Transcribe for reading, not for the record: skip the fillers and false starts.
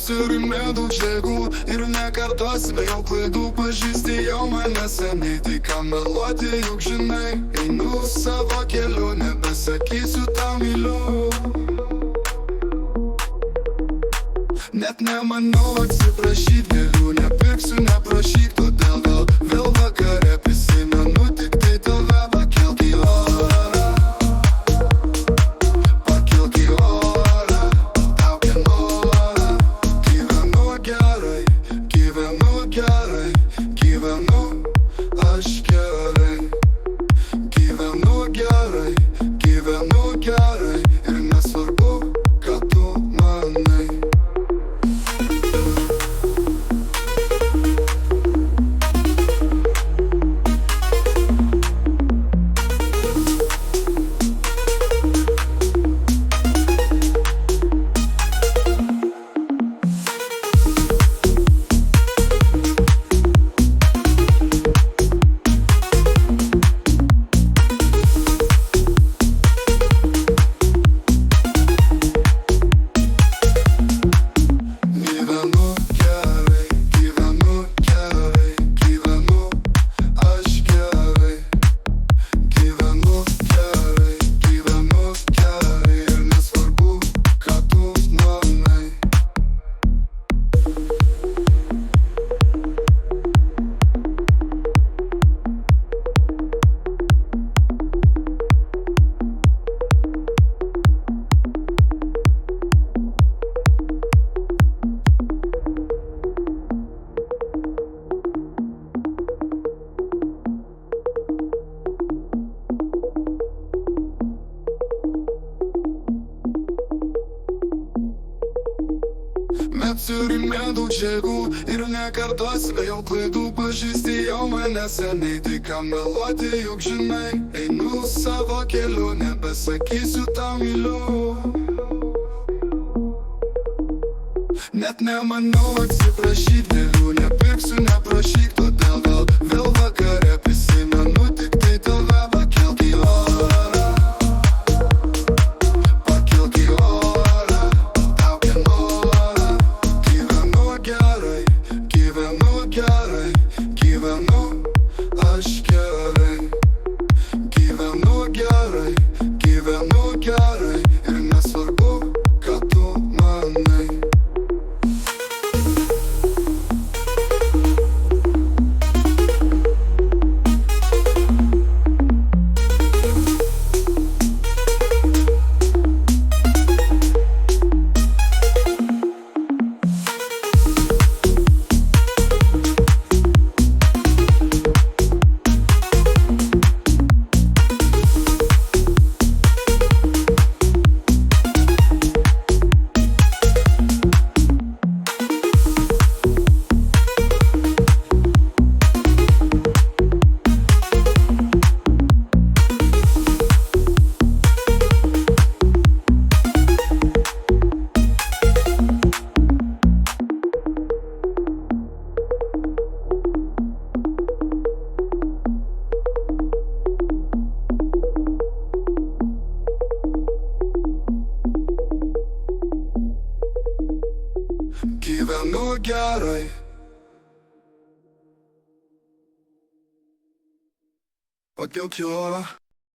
Turime daug jėgų ir nekartosime jau klaidų. Pažįsti jau mane seniai, tai ką meluoti juk žinai. Einu savo keliu, nebesakysiu tau myliu. Net nemanau atsiprašyt galiu, nepirksiu, neprašyk, todėl vėl vakare prisimenu tik tai tave. Pakelk į orą, pakelk į orą, tau norą. Gyvenu gerai, gyvenu gerai, gyvenu aš gerai. Gyvenu gerai, gyvenu gerai ir nesvarbu, ką tu manai. Mes turime daug jėgų ir nekartosime jau klaidų. Pažįsti jau mane seniai, tai ką meluoti juk žinai. Einu savo keliu, nebesakysiu tau myliu. Net nemanau atsiprašyt galiu, nepirksiu, neprašyk, todėl vėl vakare prisimenu tik tai tave. Pakelk į orą, pakelk į orą, tau norą. Gyvenu gerai, gyvenu gerai, gyvenu aš gerai. Gyvenu gerai, gyvenu gerai ir nesvarbu, ką tu manai. Gyvenu gerai. Pakelk į orą.